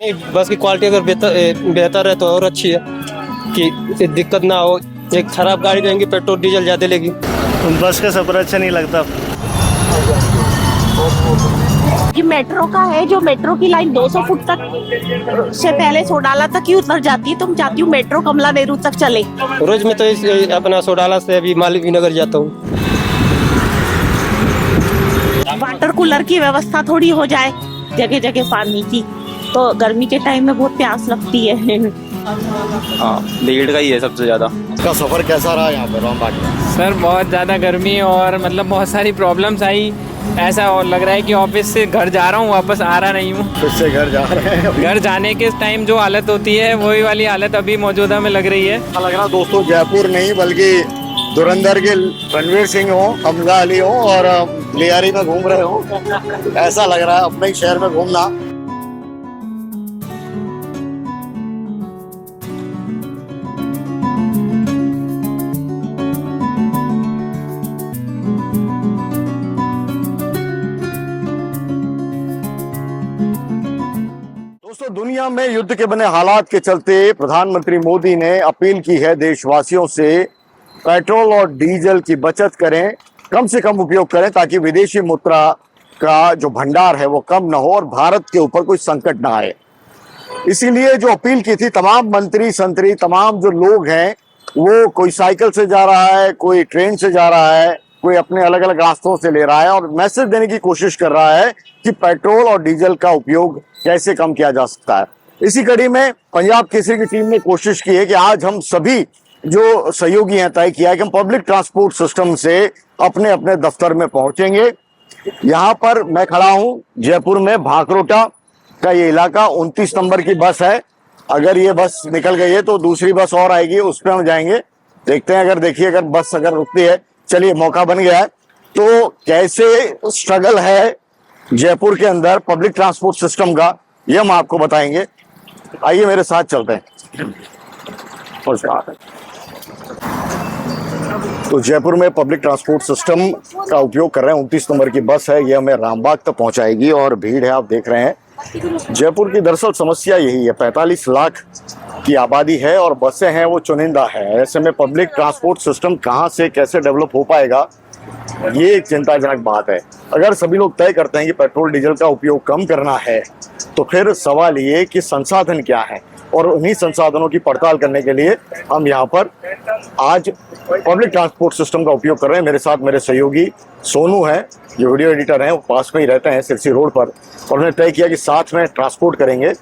नहीं, बस की क्वालिटी अगर बेहतर है तो और अच्छी है कि दिक्कत ना हो। एक खराब गाड़ी रहेंगी, पेट्रोल डीजल ज़्यादा लेगी। बस का सफर अच्छा नहीं लगता। ये मेट्रो का है, जो मेट्रो की लाइन 200 फुट तक से पहले सोडाला तक ही उतर जाती है। तुम चाहती हूँ मेट्रो कमला नेहरू तक चले। रोज में तो अपना सोडाला से अभी मालवीय नगर जाता हूँ। वाटर कूलर की व्यवस्था थोड़ी हो जाए जगह जगह पानी की, तो गर्मी के टाइम में बहुत प्यास लगती है। हाँ, भीड़ का ही है सबसे ज़्यादा। का सफर कैसा रहा यहाँ पे रामबाग में? सर बहुत ज़्यादा गर्मी और मतलब बहुत सारी प्रॉब्लम्स आई। ऐसा और लग रहा है कि ऑफिस से घर जा रहा हूँ, वापस आ रहा नहीं हूँ। फिर से घर जा रहे हैं अभी। घर जाने के टाइम जो हालत होती है वही वाली हालत अभी मौजूदा में लग रही है। अच्छा लग रहा दोस्तों, जयपुर नहीं बल्कि धुरंधर के रणवीर सिंह हो, हमजा अली हो और लियारी में घूम रहे हो। ऐसा लग रहा है अपने ही शहर में घूमना। दोस्तों, दुनिया में युद्ध के बने हालात के चलते प्रधानमंत्री मोदी ने अपील की है देशवासियों से, पेट्रोल और डीजल की बचत करें, कम से कम उपयोग करें ताकि विदेशी मुद्रा का जो भंडार है वो कम ना हो और भारत के ऊपर कोई संकट ना आए। इसीलिए जो अपील की थी, तमाम मंत्री संतरी, तमाम जो लोग हैं, वो कोई साइकिल से जा रहा है, कोई ट्रेन से जा रहा है, कोई अपने अलग अलग रास्तों से ले रहा है और मैसेज देने की कोशिश कर रहा है कि पेट्रोल और डीजल का उपयोग कैसे कम किया जा सकता है। इसी कड़ी में पंजाब केसरी की टीम ने कोशिश की है कि आज हम सभी जो सहयोगी हैं तय किया है कि हम पब्लिक ट्रांसपोर्ट सिस्टम से अपने अपने दफ्तर में पहुंचेंगे। यहाँ पर मैं खड़ा हूँ जयपुर में, भांकरोटा का ये इलाका, 29 नंबर की बस है। अगर ये बस निकल गई है तो दूसरी बस और आएगी, उस पर हम जाएंगे। देखते हैं, अगर बस रुकती है। चलिए, मौका बन गया है। तो कैसे स्ट्रगल है जयपुर के अंदर पब्लिक ट्रांसपोर्ट सिस्टम का, ये हम आपको बताएंगे। आइए मेरे साथ चलते हैं। तो जयपुर में पब्लिक ट्रांसपोर्ट सिस्टम का उपयोग कर रहे हैं। 29 नंबर की बस है, ये हमें रामबाग तक पहुंचाएगी और भीड़ है, आप देख रहे हैं। जयपुर की दरअसल समस्या यही है, 45 लाख की आबादी है और बसें हैं वो चुनिंदा है। ऐसे में पब्लिक ट्रांसपोर्ट सिस्टम कहाँ से कैसे डेवलप हो पाएगा, ये एक चिंताजनक बात है। अगर सभी लोग तय करते हैं कि पेट्रोल डीजल का उपयोग कम करना है, तो फिर सवाल ये कि संसाधन क्या है, और उन्हीं संसाधनों की पड़ताल करने के लिए हम यहाँ पर आज पब्लिक ट्रांसपोर्ट सिस्टम का उपयोग कर रहे हैं। मेरे साथ मेरे सहयोगी सोनू है, जो वीडियो एडिटर हैं, वो पास में ही रहते हैं सिरसी रोड पर, और उन्होंने तय किया कि साथ में ट्रांसपोर्ट करेंगे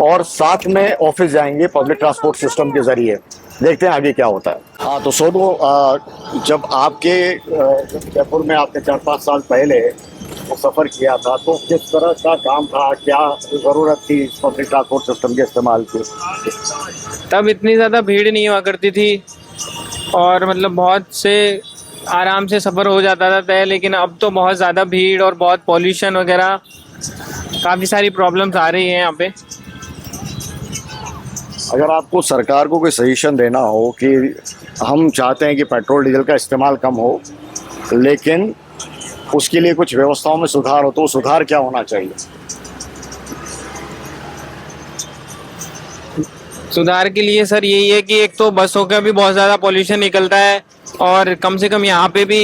और साथ में ऑफिस जाएंगे पब्लिक ट्रांसपोर्ट सिस्टम के जरिए। देखते हैं आगे क्या होता है। हाँ, तो सोनू, जब आपके जयपुर में आपने 4-5 साल पहले वो सफ़र किया था, तो किस तरह का काम था, क्या ज़रूरत थी पब्लिक ट्रांसपोर्ट सिस्टम के इस्तेमाल की? तब इतनी ज़्यादा भीड़ नहीं हुआ करती थी और मतलब बहुत से आराम से सफ़र हो जाता था तय, लेकिन अब तो बहुत ज़्यादा भीड़ और बहुत पॉल्यूशन वगैरह, काफ़ी सारी प्रॉब्लम्स आ रही हैं यहाँ पे। अगर आपको सरकार को कोई सजेशन देना हो कि हम चाहते हैं कि पेट्रोल डीजल का इस्तेमाल कम हो, लेकिन उसके लिए कुछ व्यवस्थाओं में सुधार हो, तो सुधार क्या होना चाहिए? सुधार के लिए सर यही है कि एक तो बसों का भी बहुत ज़्यादा पॉल्यूशन निकलता है और कम से कम यहाँ पे भी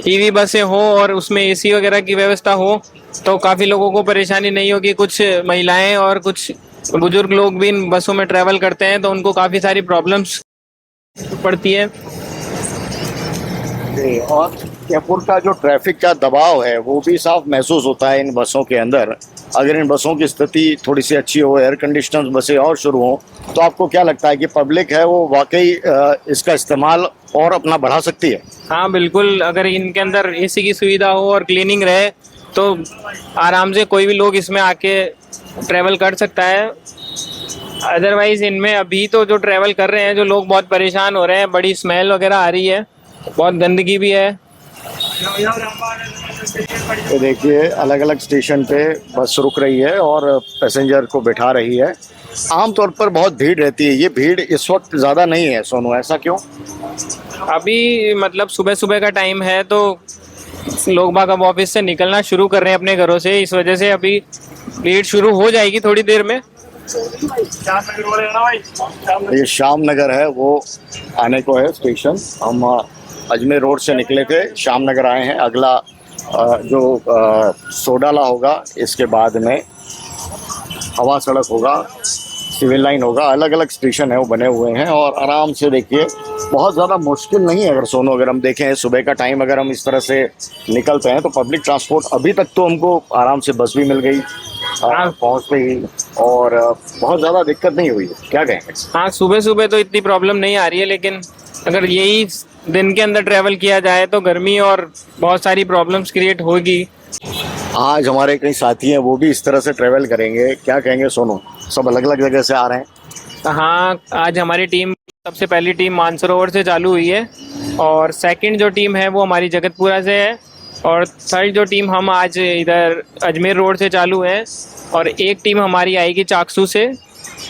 ईवी बसें हो और उसमें एसी वगैरह की व्यवस्था हो, तो काफ़ी लोगों को परेशानी नहीं होगी। कुछ महिलाएं और कुछ बुजुर्ग लोग भी इन बसों में ट्रैवल करते हैं, तो उनको काफ़ी सारी प्रॉब्लम्स पड़ती है। और जयपुर का जो ट्रैफिक का दबाव है वो भी साफ महसूस होता है इन बसों के अंदर। अगर इन बसों की स्थिति थोड़ी सी अच्छी हो, एयर कंडीशनर बसें और शुरू हों, तो आपको क्या लगता है कि पब्लिक है वो वाकई इसका इस्तेमाल और अपना बढ़ा सकती है? हाँ बिल्कुल, अगर इनके अंदर एसी की सुविधा हो और क्लीनिंग रहे तो आराम से कोई भी लोग इसमें आके ट्रैवल कर सकता है। अदरवाइज़ इनमें अभी तो जो ट्रैवल कर रहे हैं, जो लोग बहुत परेशान हो रहे हैं, बड़ी स्मेल वगैरह आ रही है, बहुत गंदगी भी है। तो देखिए, अलग अलग स्टेशन पे बस रुक रही है और पैसेंजर को बिठा रही है। आमतौर पर बहुत भीड़ रहती है, ये भीड़ इस वक्त ज़्यादा नहीं है सोनू, ऐसा क्यों? अभी मतलब सुबह सुबह का टाइम है, तो लोग बाग अब ऑफिस से निकलना शुरू कर रहे हैं अपने घरों से, इस वजह से अभी भीड़ शुरू हो जाएगी थोड़ी देर में। ये श्याम नगर है, वो आने को है स्टेशन। हम अजमेर रोड से निकले थे, श्याम नगर आए हैं। अगला जो सोडाला होगा, इसके बाद में हवा सड़क होगा, सिविल लाइन होगा, अलग अलग स्टेशन है वो बने हुए हैं। और आराम से देखिए, बहुत ज़्यादा मुश्किल नहीं है। अगर सोनू, अगर हम देखें सुबह का टाइम, अगर हम इस तरह से निकलते हैं तो पब्लिक ट्रांसपोर्ट अभी तक तो हमको आराम से बस भी मिल गई पहुँचते ही, और बहुत ज़्यादा दिक्कत नहीं हुई है। क्या कहेंगे? हाँ, सुबह सुबह तो इतनी प्रॉब्लम नहीं आ रही है, लेकिन अगर यही दिन के अंदर ट्रैवल किया जाए तो गर्मी और बहुत सारी प्रॉब्लम्स क्रिएट होगी। आज हमारे कई साथी हैं, वो भी इस तरह से ट्रैवल करेंगे। क्या कहेंगे सोनू? सब अलग अलग जगह से आ रहे हैं। हाँ, आज हमारी टीम, सबसे पहली टीम मानसरोवर से चालू हुई है, और सेकंड जो टीम है वो हमारी जगतपुरा से है, और थर्ड जो टीम हम आज इधर अजमेर रोड से चालू है, और एक टीम हमारी आएगी चाकसू से।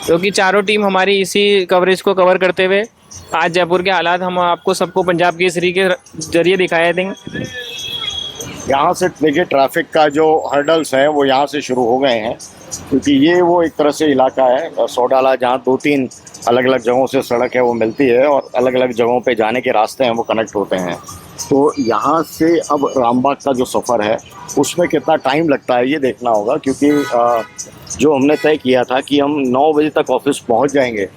क्योंकि चारों टीम हमारी इसी कवरेज को कवर करते हुए आज जयपुर के हालात हम आपको सबको पंजाब केसरी के जरिए दिखाए देंगे। यहाँ से देखिए, ट्रैफिक का जो हर्डल्स हैं वो यहाँ से शुरू हो गए हैं, क्योंकि ये वो एक तरह से इलाका है सोडाला, जहाँ 2-3 अलग अलग जगहों से सड़क है वो मिलती है, और अलग अलग जगहों पे जाने के रास्ते हैं वो कनेक्ट होते हैं। तो यहाँ से अब रामबाग का जो सफ़र है उसमें कितना टाइम लगता है ये देखना होगा, क्योंकि जो हमने तय किया था कि हम 9 बजे तक ऑफिस पहुँच जाएंगे,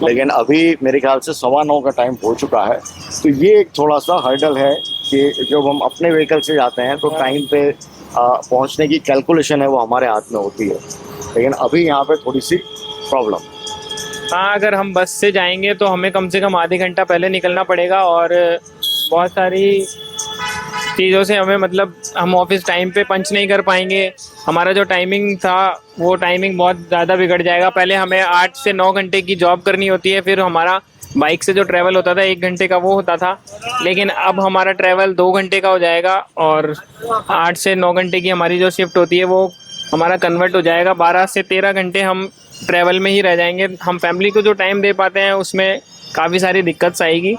लेकिन अभी मेरे ख्याल से 9:15 का टाइम हो चुका है। तो ये एक थोड़ा सा हर्डल है कि जब हम अपने व्हीकल से जाते हैं तो टाइम पे पहुंचने की कैलकुलेशन है वो हमारे हाथ में होती है, लेकिन अभी यहाँ पे थोड़ी सी प्रॉब्लम। हाँ, अगर हम बस से जाएंगे तो हमें कम से कम आधे घंटा पहले निकलना पड़ेगा, और बहुत सारी चीज़ों से हमें, मतलब हम ऑफिस टाइम पे पंच नहीं कर पाएंगे। हमारा जो टाइमिंग था वो टाइमिंग बहुत ज़्यादा बिगड़ जाएगा। पहले हमें 8 से 9 घंटे की जॉब करनी होती है, फिर हमारा बाइक से जो ट्रैवल होता था 1 घंटे का वो होता था, लेकिन अब हमारा ट्रैवल 2 घंटे का हो जाएगा, और 8 से 9 घंटे की हमारी जो शिफ्ट होती है वो हमारा कन्वर्ट हो जाएगा। 12 से 13 घंटे हम ट्रैवल में ही रह जाएंगे। हम फैमिली को जो टाइम दे पाते हैं उसमें काफ़ी सारी दिक्कत आएगी।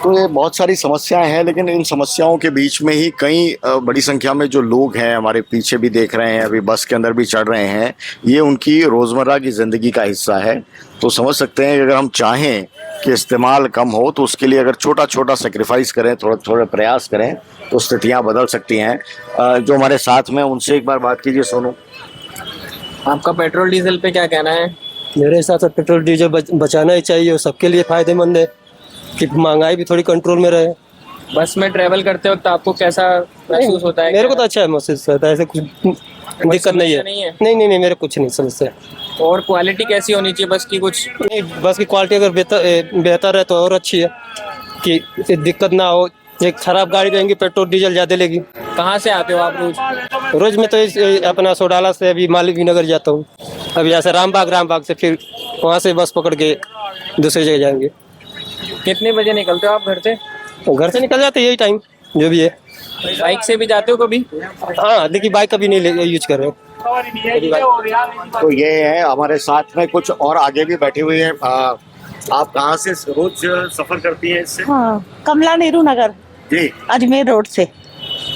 तो ये बहुत सारी समस्याएं हैं, लेकिन इन समस्याओं के बीच में ही कई बड़ी संख्या में जो लोग हैं हमारे पीछे भी देख रहे हैं, अभी बस के अंदर भी चढ़ रहे हैं, ये उनकी रोज़मर्रा की ज़िंदगी का हिस्सा है। तो समझ सकते हैं कि अगर हम चाहें कि इस्तेमाल कम हो तो उसके लिए अगर छोटा छोटा सेक्रीफाइस करें, थोड़ा थोड़ा प्रयास करें तो स्थितियाँ बदल सकती हैं। जो हमारे साथ में उनसे एक बार बात कीजिए। सोनू, आपका पेट्रोल डीजल पे क्या कहना है? मेरे हिसाब से पेट्रोल डीजल बचाना ही चाहिए, और सबके लिए फ़ायदेमंद है कि महंगाई भी थोड़ी कंट्रोल में रहे। बस में ट्रैवल करते वक्त आपको कैसा महसूस होता है? मेरे को तो अच्छा है, महसूस होता है, ऐसे कुछ दिक्कत नहीं है। नहीं, मेरे कुछ नहीं समस्या। और क्वालिटी कैसी होनी चाहिए बस की? कुछ नहीं, बस की क्वालिटी अगर बेहतर है तो और अच्छी है, कि दिक्कत ना हो। एक खराब गाड़ी रहेंगी, पेट्रोल डीजल ज़्यादा लेगी। कहाँ से आते हो आप रोज? रोज में तो अपना सोडाला से अभी मालवीय नगर जाता हूँ, अब यहाँ से रामबाग से फिर वहाँ से बस पकड़ के दूसरी जगह जाएंगे। कितने बजे निकलते हो आप घर से? तो घर से निकल जाते यही टाइम जो भी है। बाइक से भी जाते हो कभी? हाँ, लेकिन बाइक कभी नहीं यूज कर रहे हैं। तो ये है हमारे साथ में कुछ और आगे भी बैठी हुई है। आप कहाँ से रोज सफर करती हैं इससे? हाँ, कमला नेहरू नगर जी, अजमेर रोड से।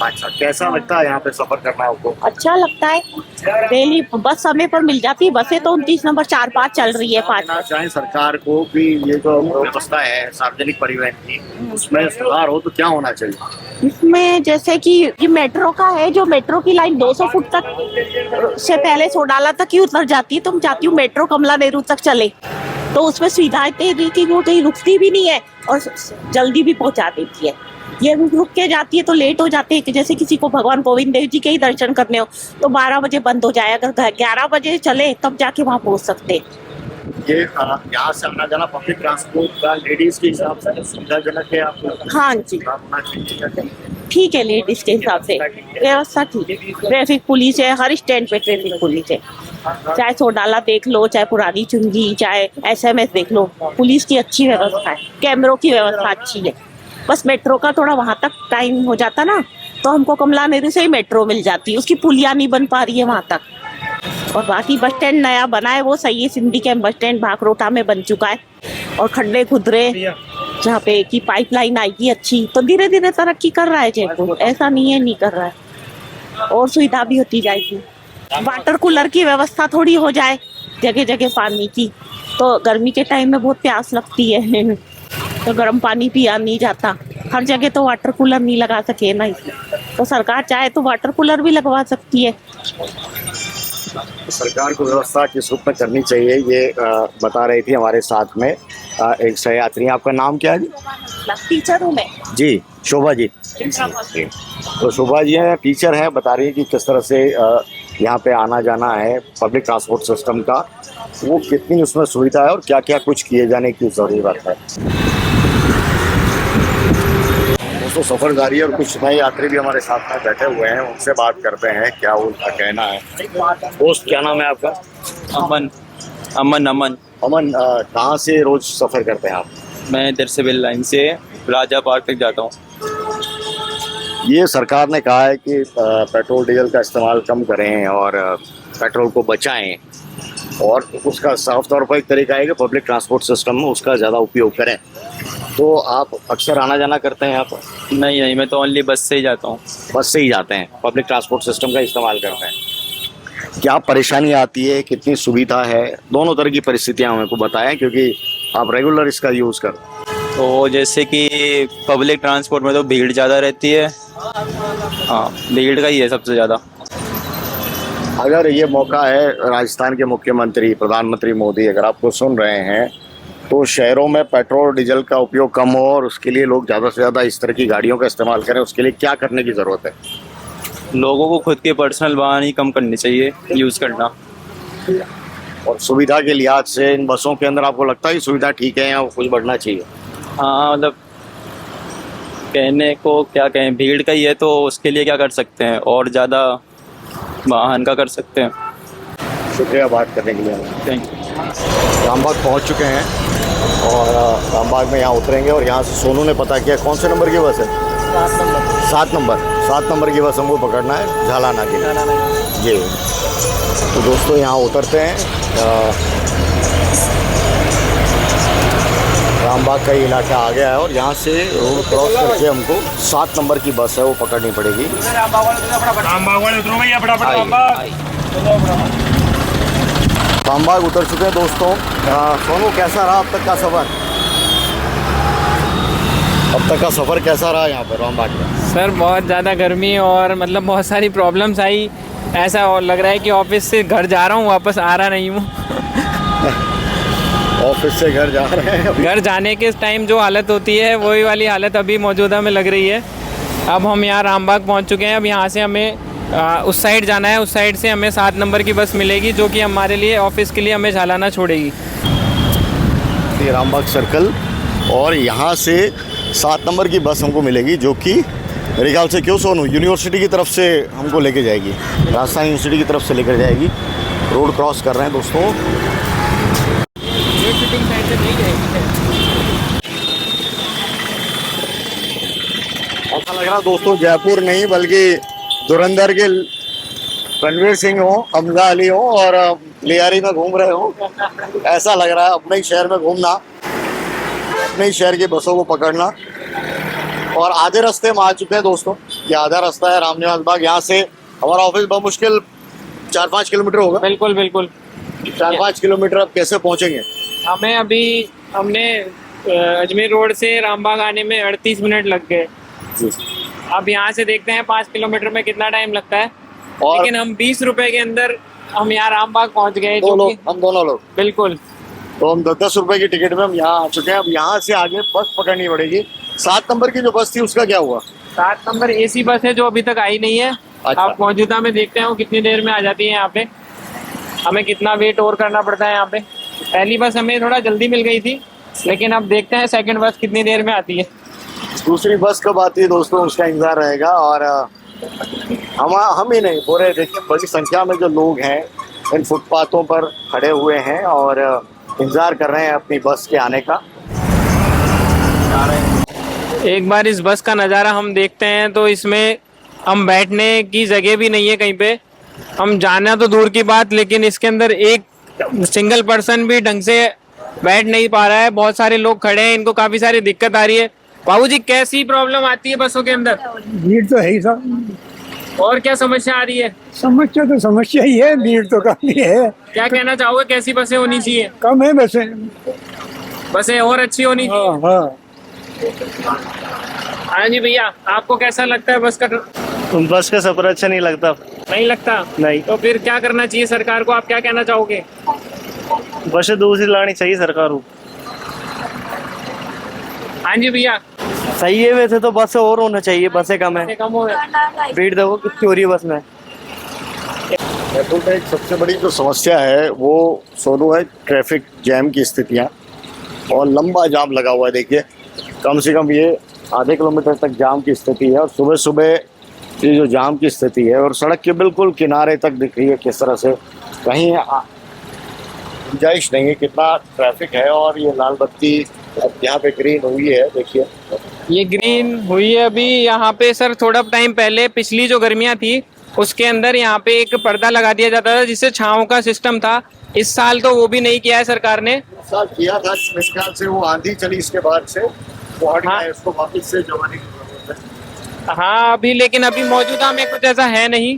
अच्छा, कैसा लगता है यहाँ पे सफर करना आपको? अच्छा लगता है, डेली बस समय पर मिल जाती है। बसें तो 29 नंबर 4-5 चल रही है, 5 कहना चाहें सरकार को कि ये जो व्यवस्था है सार्वजनिक परिवहन की, उसमें सुधार हो तो क्या होना चाहिए? इसमें जैसे कि ये मेट्रो का है, जो मेट्रो की लाइन 200 फुट तक से पहले सोडाला तक ही उतर जाती है, तो मैं चाहती हूँ मेट्रो कमला नेहरू तक चले, तो उसमें सुविधाएं तेजी की वो कहीं रुकती भी नहीं है और जल्दी भी पहुंचा देती है। ये रुक के जाती है तो लेट हो जाते हैं, कि जैसे किसी को भगवान गोविंद देव जी के ही दर्शन करने हो तो 12 बजे बंद हो जाए, अगर 11 बजे चले तब जाके वहाँ पहुँच सकते हैं। ये यहाँ से आना जाना पब्लिक ट्रांसपोर्ट का लेडीज के हिसाब से सुविधाजनक है आपको? हाँ जी, होना चाहिए। ठीक है, लेडीज के हिसाब से व्यवस्था ठीक है। ट्रैफिक पुलिस है, हर स्टैंड पे ट्रैफिक पुलिस है, चाहे सोडाला देख लो, चाहे पुरानी चुंगी, चाहे SMS देख लो, पुलिस की अच्छी व्यवस्था है, कैमरों की व्यवस्था अच्छी है। बस मेट्रो का थोड़ा वहाँ तक टाइम हो जाता ना, तो हमको कमला नेहरू से ही मेट्रो मिल जाती है, उसकी पुलिया नहीं बन पा रही है वहाँ तक। और बाकी बस स्टैंड नया बना है वो सही है, सिंधी कैंप बस स्टैंड भाखरोटा में बन चुका है, और खड्डे खुदरे जहाँ पे की पाइपलाइन आएगी अच्छी, तो धीरे धीरे तरक्की कर रहा है जयपुर, ऐसा नहीं है नहीं कर रहा है, और सुविधा भी होती जाएगी। वाटर कूलर की व्यवस्था थोड़ी हो जाए जगह जगह पानी की, तो गर्मी के टाइम में बहुत प्यास लगती है तो गर्म पानी पिया नहीं जाता। हर जगह तो वाटर कूलर नहीं लगा सके ना, इसमें तो सरकार चाहे तो वाटर कूलर भी लगवा सकती है। सरकार को व्यवस्था किस रूप में करनी चाहिए ये बता रही थी हमारे साथ में एक सहयात्री। आपका नाम क्या है जी? टीचर हूँ मैं जी, शोभा जी। तो शोभा जी हैं, टीचर हैं, बता रही है कि किस तरह से यहाँ पे आना जाना है पब्लिक ट्रांसपोर्ट सिस्टम का, वो कितनी उसमें सुविधा है और क्या क्या कुछ किए जाने की ज़रूरत है। दोस्तों सफरदारी और कुछ नए यात्री भी हमारे साथ में बैठे हुए हैं, उनसे बात करते हैं क्या उनका कहना है। दोस्त क्या नाम है आपका? अमन अमन अमन अमन, कहाँ से रोज सफर करते हैं आप? मैं इधर सिविल लाइन से राजा पार्क तक जाता हूँ। ये सरकार ने कहा है कि पेट्रोल डीजल का इस्तेमाल कम करें और पेट्रोल को बचाएं, और उसका साफ तौर पर एक तरीका है कि पब्लिक ट्रांसपोर्ट सिस्टम में उसका ज़्यादा उपयोग करें। तो आप अक्सर आना जाना करते हैं यहाँ पर? नहीं नहीं, मैं तो ओनली बस से ही जाता हूँ। बस से ही जाते हैं, पब्लिक ट्रांसपोर्ट सिस्टम का इस्तेमाल करते हैं। क्या परेशानी आती है, कितनी सुविधा है, दोनों तरह की परिस्थितियाँ हमें को बताएं, क्योंकि आप रेगुलर इसका यूज़ करते हैं। तो जैसे कि पब्लिक ट्रांसपोर्ट में तो भीड़ ज़्यादा रहती है। हाँ, भीड़ का ही है सबसे ज़्यादा। अगर ये मौका है, राजस्थान के मुख्यमंत्री प्रधानमंत्री मोदी अगर आपको सुन रहे हैं, तो शहरों में पेट्रोल डीजल का उपयोग कम हो और उसके लिए लोग ज़्यादा से ज़्यादा इस तरह की गाड़ियों का इस्तेमाल करें, उसके लिए क्या करने की ज़रूरत है? लोगों को खुद के पर्सनल वाहन ही कम करनी चाहिए यूज़ करना। और सुविधा के लिहाज से इन बसों के अंदर आपको लगता है कि सुविधा ठीक है या कुछ बढ़ना चाहिए? हाँ, मतलब कहने को क्या कहें, भीड़ का ही है तो उसके लिए क्या कर सकते हैं, और ज़्यादा वाहन का कर सकते हैं। शुक्रिया बात करने के लिए। Thank you. रामबाग पहुंच चुके हैं और रामबाग में यहाँ उतरेंगे और यहाँ से सोनू ने पता किया कौन से नंबर की बस है? 7 नंबर की बस हमको पकड़ना है झालाना के लिए जी। तो दोस्तों यहाँ उतरते हैं, रामबाग का इलाका आ गया है और यहाँ से रोड क्रॉस करके हमको 7 नंबर की बस है वो पकड़नी पड़ेगी। रामबाग उतर चुके हैं दोस्तों। सोनू कैसा रहा अब तक का सफ़र? अब तक का सफ़र कैसा रहा यहाँ पर रामबाग में? सर बहुत ज़्यादा गर्मी और मतलब बहुत सारी प्रॉब्लम्स आई। ऐसा और लग रहा है कि ऑफिस से घर जा रहा हूँ, वापस आ रहा नहीं हूँ। ऑफिस से घर जा रहे हैं? घर जाने के टाइम जो हालत होती है वही वाली हालत अभी मौजूदा में लग रही है। अब हम यहाँ रामबाग पहुँच चुके हैं। अब यहाँ से हमें उस साइड जाना है, उस साइड से हमें 7 नंबर की बस मिलेगी जो कि हमारे लिए ऑफिस के लिए हमें झालाना छोड़ेगी। ये रामबाग सर्कल और यहाँ से 7 नंबर की बस हमको मिलेगी जो कि मेरे ख्याल से क्यों सोनू यूनिवर्सिटी की तरफ से हमको लेके जाएगी, राजस्थान यूनिवर्सिटी की तरफ से लेकर जाएगी। रोड क्रॉस कर रहे हैं दोस्तों। ऐसा लग रहा दोस्तों जयपुर नहीं बल्कि धुरंधर के रणवीर सिंह हो, हमजा अली हो और लियारी में घूम रहे हो, ऐसा लग रहा है। अपने ही शहर में घूमना, अपने ही शहर की बसों को पकड़ना। और आधे रास्ते में आ चुके हैं दोस्तों। ये आधा रास्ता है रामनिवास बाग। यहाँ से हमारा ऑफिस बमुश्किल 4-5 किलोमीटर होगा। बिल्कुल बिल्कुल 4-5 किलोमीटर। अब कैसे पहुँचेंगे? हमने अजमेर रोड से रामबाग आने में 38 मिनट लग गए। अब यहाँ से देखते हैं 5 किलोमीटर में कितना टाइम लगता है। और लेकिन हम 20 रुपए के अंदर हम यहाँ रामबाग पहुँच गए। हम दोनों लोग बिल्कुल। तो हम 10 रुपए की टिकट में हम यहाँ आ चुके हैं। अब यहाँ से आगे बस पकड़नी पड़ेगी। 7 नंबर की जो बस थी उसका क्या हुआ? 7 नंबर AC बस है जो अभी तक आई नहीं है। अच्छा। आप मौजूदा में देखते हैं वो कितनी देर में आ जाती है। यहाँ पे हमें कितना वेट और करना पड़ता है। यहाँ पे पहली बस हमें थोड़ा जल्दी मिल गई थी, लेकिन अब देखते हैं सेकंड बस कितनी देर में आती है। दूसरी बस कब आती है दोस्तों, उसका इंतजार रहेगा। और हम ही नहीं, पूरे देखिए बड़ी संख्या में जो लोग हैं इन फुटपाथों पर खड़े हुए हैं और इंतजार कर रहे हैं अपनी बस के आने का। एक बार इस बस का नज़ारा हम देखते हैं तो इसमें हम बैठने की जगह भी नहीं है कहीं पे। हम जाना तो दूर की बात, लेकिन इसके अंदर एक सिंगल पर्सन भी ढंग से बैठ नहीं पा रहा है। बहुत सारे लोग खड़े हैं, इनको काफ़ी सारी दिक्कत आ रही है। बाबूजी कैसी प्रॉब्लम आती है बसों के अंदर? भीड़ तो है ही सर। और क्या समस्या आ रही है? समस्या तो समस्या ही है, भीड़ तो काफी है। क्या कहना चाहोगे, कैसी बसें होनी चाहिए? कम है बसें। बसें और अच्छी होनी चाहिए। हाँ हाँ। हाँ जी भैया, आपको कैसा लगता है बस का? बस का सफर अच्छा नहीं लगता। नहीं लगता? नहीं। तो फिर क्या करना चाहिए सरकार को, आप क्या कहना चाहोगे? बसें दूसरी लानी चाहिए सरकार को। हाँ जी भैया। सही है, वैसे तो बस और होना चाहिए, बसें कम है। कम हो गया। भीड़ देखो कितनी हो रही है बस में। बैतूल में एक सबसे बड़ी जो समस्या है वो सोनू है ट्रैफिक जैम की स्थितियाँ, और लंबा जाम लगा हुआ है। देखिए कम से कम ये आधे किलोमीटर तक जाम की स्थिति है, और सुबह सुबह ये जो जाम की स्थिति है, और सड़क के बिल्कुल किनारे तक दिख रही है किस तरह से कहीं गुंजाइश नहीं है, कितना ट्रैफिक है। और ये लाल बत्ती यहाँ पे ग्रीन हुई है, देखिए ये ग्रीन हुई है अभी यहाँ पे सर। थोड़ा टाइम पहले पिछली जो गर्मियाँ थी उसके अंदर यहाँ पे एक पर्दा लगा दिया जाता था जिससे छांव का सिस्टम था। इस साल तो वो भी नहीं किया है सरकार ने। साल किया था, मेरे ख्याल से वो आंधी चली इसके बाद से वो हट गया है, उसको वापस से जमाने की जरूरत है। हाँ अभी, लेकिन अभी मौजूदा में कुछ ऐसा है नहीं।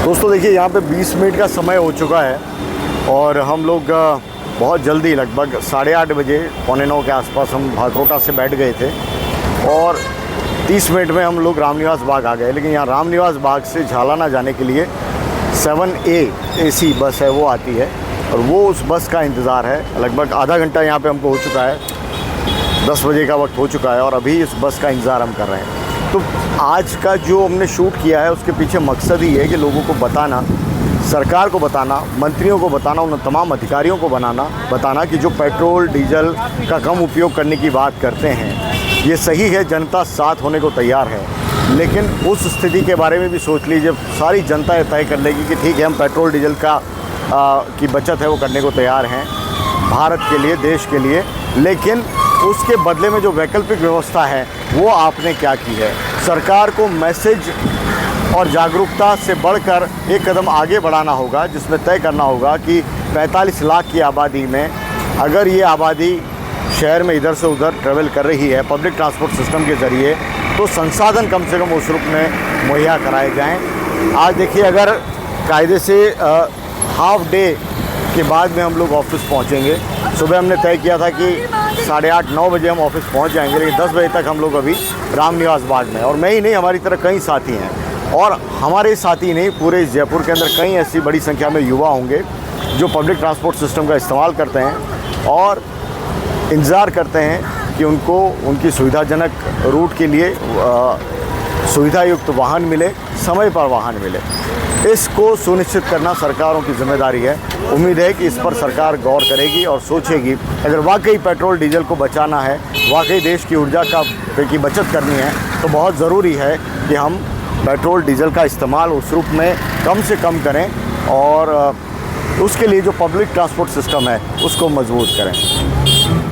दोस्तों देखिए यहाँ पे 20 मिनट का समय हो चुका है, और हम लोग बहुत जल्दी लगभग 8:30 बजे 8:45 के आसपास हम भागरोटा से बैठ गए थे, और 30 मिनट में हम लोग रामनिवास बाग आ गए। लेकिन यहाँ रामनिवास बाग से झालाना जाने के लिए 7A AC बस है, वो आती है, और वो उस बस का इंतज़ार है। लगभग आधा घंटा यहाँ पे हमको हो चुका है, 10 बजे का वक्त हो चुका है, और अभी इस बस का इंतज़ार हम कर रहे हैं। तो आज का जो हमने शूट किया है उसके पीछे मकसद ही है कि लोगों को बताना, सरकार को बताना, मंत्रियों को बताना, उन तमाम अधिकारियों को बताना कि जो पेट्रोल डीजल का कम उपयोग करने की बात करते हैं ये सही है, जनता साथ होने को तैयार है। लेकिन उस स्थिति के बारे में भी सोच लीजिए, सारी जनता तय कर लेगी कि ठीक है हम पेट्रोल डीजल का की बचत है वो करने को तैयार हैं भारत के लिए, देश के लिए, लेकिन उसके बदले में जो वैकल्पिक व्यवस्था है वो आपने क्या की है। सरकार को मैसेज और जागरूकता से बढ़कर एक कदम आगे बढ़ाना होगा, जिसमें तय करना होगा कि 45 लाख की आबादी में अगर ये आबादी शहर में इधर से उधर ट्रैवल कर रही है पब्लिक ट्रांसपोर्ट सिस्टम के ज़रिए, तो संसाधन कम से कम उस रूप में मुहैया कराए जाएं। आज देखिए अगर कायदे से हाफ डे के बाद में हम लोग ऑफिस पहुंचेंगे, सुबह हमने तय किया था कि 8:30-9 बजे हम ऑफिस पहुंच जाएंगे, लेकिन 10 बजे तक हम लोग अभी रामनिवास बाग में, और मैं ही नहीं हमारी तरह कई साथी हैं, और हमारे साथी नहीं पूरे जयपुर के अंदर कई ऐसी बड़ी संख्या में युवा होंगे जो पब्लिक ट्रांसपोर्ट सिस्टम का इस्तेमाल करते हैं और इंतज़ार करते हैं कि उनको उनकी सुविधाजनक रूट के लिए सुविधायुक्त वाहन मिले, समय पर वाहन मिले। इसको सुनिश्चित करना सरकारों की जिम्मेदारी है। उम्मीद है कि इस पर सरकार गौर करेगी और सोचेगी अगर वाकई पेट्रोल डीजल को बचाना है, वाकई देश की ऊर्जा की बचत करनी है, तो बहुत ज़रूरी है कि हम पेट्रोल डीजल का इस्तेमाल उस रूप में कम से कम करें, और उसके लिए जो पब्लिक ट्रांसपोर्ट सिस्टम है उसको मजबूत करें।